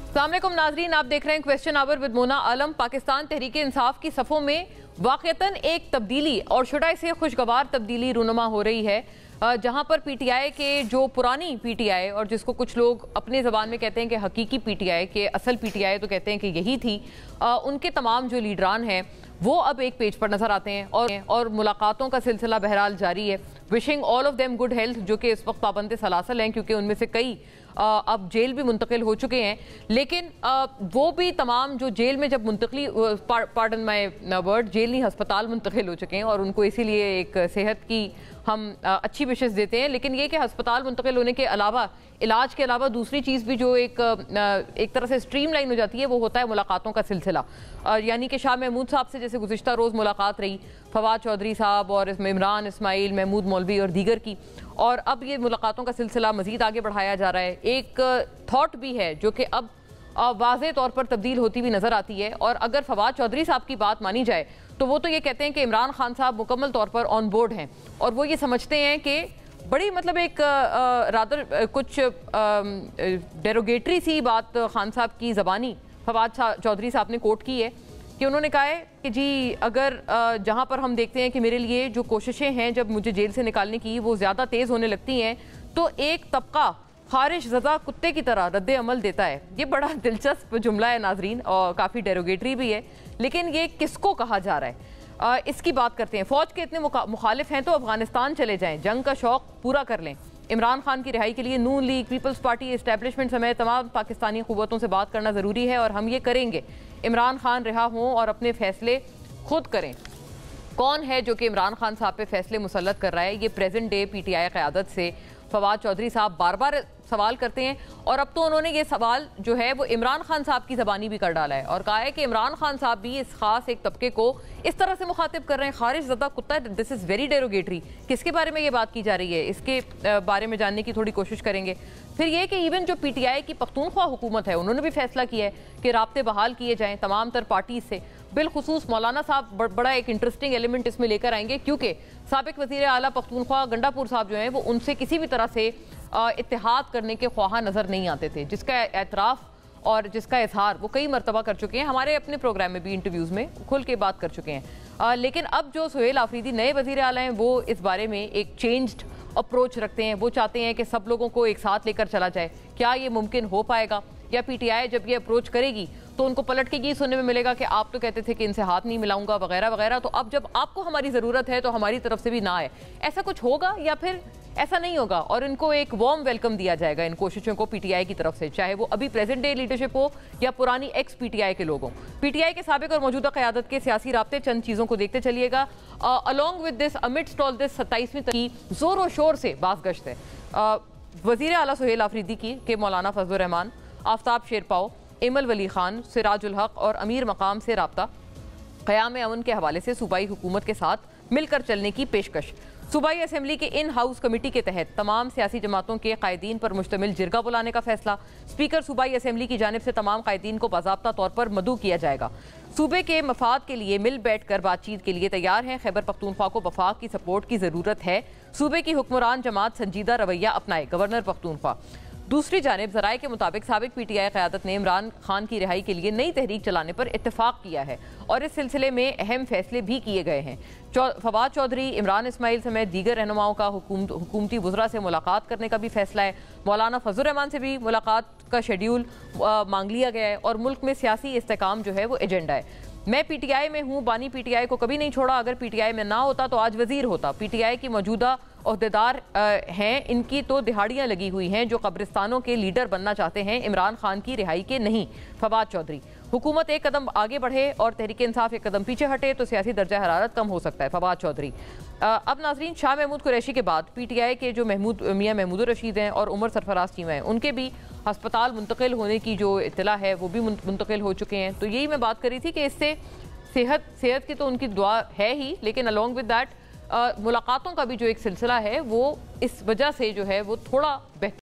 अस्सलाम वालेकुम नाजरीन, आप देख रहे हैं क्वेश्चन आवर विद मोना आलम। पाकिस्तान तहरीक इंसाफ की सफ़ों में वाक़तन एक तब्दीली और शुड आई से खुशगवार तब्दीली रूनुमा हो रही है, जहां पर पीटीआई के जो पुरानी पीटीआई और जिसको कुछ लोग अपने ज़बान में कहते हैं कि हकीकी पीटीआई के असल पीटीआई तो कहते हैं कि यही थी, उनके तमाम जो लीडरान हैं वो अब एक पेज पर नज़र आते हैं और मुलाकातों का सिलसिला बहरहाल जारी है। Wishing all of them good health, जो कि इस वक्त पाबंद सलासल हैं क्योंकि उनमें से कई अब जेल भी मुंतकिल हो चुके हैं, लेकिन वो भी तमाम जो जेल में जब मुंतकली पार्डन माय वर्ड जेल नहीं अस्पताल मुंतकिल हो चुके हैं और उनको इसीलिए एक सेहत की हम अच्छी विशेष देते हैं, लेकिन ये कि अस्पताल मुंतकिल होने के अलावा इलाज के अलावा दूसरी चीज़ भी जो एक तरह से स्ट्रीम लाइन हो जाती है वो होता है मुलाकातों का सिलसिला। यानी कि शाह महमूद साहब से जैसे गुज़िश्ता रोज़ मुलाकात रही, फवाद चौधरी साहब और इसमें इमरान इस्माइल, महमूद मौलवी और दीगर की, और अब ये मुलाकातों का सिलसिला मज़ीद आगे बढ़ाया जा रहा है। एक थॉट भी है जो कि अब वाज़े तौर पर तब्दील होती हुई नज़र आती है, और अगर फवाद चौधरी साहब की बात मानी जाए तो वो तो ये कहते हैं कि इमरान खान साहब मुकम्मल तौर पर ऑन बोर्ड हैं और वो ये समझते हैं कि बड़ी मतलब एक रादर कुछ डेरोगेटरी सी बात खान साहब की ज़बानी फवाद चौधरी साहब ने कोट की है कि उन्होंने कहा है कि जी अगर जहाँ पर हम देखते हैं कि मेरे लिए जो कोशिशें हैं जब मुझे जेल से निकालने की वो ज़्यादा तेज़ होने लगती हैं तो एक तबका खारिश ज़दा कुत्ते की तरह रद्द अमल देता है। ये बड़ा दिलचस्प जुमला है नाजरीन और काफ़ी डेरोगेटरी भी है, लेकिन ये किसको कहा जा रहा है इसकी बात करते हैं। फ़ौज के इतने मुखालिफ हैं तो अफगानिस्तान चले जाएं, जंग का शौक़ पूरा कर लें। इमरान खान की रिहाई के लिए नून लीग, पीपल्स पार्टी, एस्टेब्लिशमेंट समेत तमाम पाकिस्तानी क़ुव्वतों से बात करना ज़रूरी है और हम ये करेंगे। इमरान खान रिहा हों और अपने फ़ैसले खुद करें। कौन है जो कि इमरान खान साहब पे फ़ैसले मुसल्लत कर रहा है? ये प्रेजेंट डे पीटीआई क़यादत से फवाद चौधरी साहब बार बार सवाल करते हैं, और अब तो उन्होंने ये सवाल जो है वो इमरान खान साहब की ज़बानी भी कर डाला है और कहा है कि इमरान खान साहब भी इस खास एक तबके को इस तरह से मुखातिब कर रहे हैं, खारिज ज़दा कुत्ता। This is very derogatory. किसके बारे में ये बात की जा रही है, इसके बारे में जानने की थोड़ी कोशिश करेंगे। फिर ये कि इवन जो पीटीआई की पख्तूनख्वा हुकूमत है उन्होंने भी फैसला किया है कि राब्ते बहाल किए जाएँ तमाम तर पार्टी से। बिलखुसूस मौलाना साहब बड़ा एक इंटरेस्टिंग एलिमेंट इसमें लेकर आएंगे, क्योंकि साबिक वज़ीर आला पख्तूनख्वा गंडापुर साहब जो हैं वो उनसे किसी भी तरह से इत्तेहाद करने के ख्वाहा नज़र नहीं आते थे, जिसका एतराफ़ और जिसका इजहार वो कई मरतबा कर चुके हैं। हमारे अपने प्रोग्राम में भी इंटरव्यूज़ में खुल के बात कर चुके हैं। लेकिन अब जो सुहेल आफरीदी नए वज़ीर आला हैं वो इस बारे में एक चेंज्ड अप्रोच रखते हैं। वो चाहते हैं कि सब लोगों को एक साथ लेकर चला जाए। क्या ये मुमकिन हो पाएगा, या पीटीआई जब ये अप्रोच करेगी तो उनको पलट के ये सुनने में मिलेगा कि आप तो कहते थे कि इनसे हाथ नहीं मिलाऊंगा वगैरह वगैरह, तो अब जब आपको हमारी ज़रूरत है तो हमारी तरफ से भी ना आए? ऐसा कुछ होगा या फिर ऐसा नहीं होगा और इनको एक वार्म वेलकम दिया जाएगा इन कोशिशों को पीटीआई की तरफ से, चाहे वो अभी प्रेजेंट डे लीडरशिप हो या पुरानी एक्स पीटीआई के लोगों? पीटीआई के साबिक और मौजूदा क़यादत के सियासी राब्ते, चंद चीज़ों को देखते चलिएगा। Along with this, amidst all this, 27वीं की ज़ोर और शोर से बाज़गश्त है वज़ीर आला सुहेल आफरीदी की के मौलाना फजल रहमान, आफ्ताब शेरपाओ, इमल वली खान, सिराजुल हक और अमीर मकाम से राब्ता, क़याम अमन के हवाले से सूबाई हुकूमत के साथ मिलकर चलने की पेशकश। सूबाई असम्बली के इन हाउस कमेटी के तहत तमाम सियासी जमातों के कायदीन पर मुश्तमिल जिरगा बुलाने का फैसला। स्पीकर सूबाई असम्बली की जानिब से तमाम कायदीन को बाज़ाब्ता तौर पर मदऊ किया जाएगा। सूबे के मफाद के लिए मिल बैठ कर बातचीत के लिए तैयार हैं। खैबर पख्तूनख्वा को वफाक की सपोर्ट की ज़रूरत है। सूबे की हुक्मरान जमात संजीदा रवैया अपनाए, गवर्नर पख्तूनख्वा। दूसरी जानिब ज़राए के मुताबिक साबिक पीटीआई क़यादत ने इमरान खान की रिहाई के लिए नई तहरीक चलाने पर इत्तेफाक किया है और इस सिलसिले में अहम फैसले भी किए गए हैं। फवाद चौधरी, इमरान इस्माइल समेत दीगर रहनुमाओं का हुकूमती वज़रा से मुलाकात करने का भी फैसला है। मौलाना फजल रहमान से भी मुलाकात का शेड्यूल मांग लिया गया है और मुल्क में सियासी इस्तेकाम जो है वो एजेंडा है। मैं पीटीआई में हूँ, बानी पीटीआई को कभी नहीं छोड़ा। अगर पीटीआई में ना होता तो आज वजीर होता। पीटीआई की मौजूदा ओहदेदार हैं, इनकी तो दिहाड़ियाँ लगी हुई हैं जो कब्रिस्तानों के लीडर बनना चाहते हैं, इमरान खान की रिहाई के नहीं। फवाद चौधरी, हुकूमत एक कदम आगे बढ़े और तहरीक इंसाफ एक कदम पीछे हटे तो सियासी दर्जा हरारत कम हो सकता है। फवाद चौधरी। अब नाजरीन, शाह महमूद कुरैशी के बाद पीटीआई के जो मियाँ महमूद रशीद हैं और उमर सरफराज चीमा हैं, उनके भी अस्पताल मुंतकिल होने की जो इत्तला है वो भी मुंतकिल हो चुके हैं। तो यही मैं बात करी थी कि इससे सेहत की तो उनकी दुआ है ही, लेकिन अलॉन्ग विद दैट मुलाकातों का भी जो एक सिलसिला है वो इस वजह से जो है वो थोड़ा बेहतर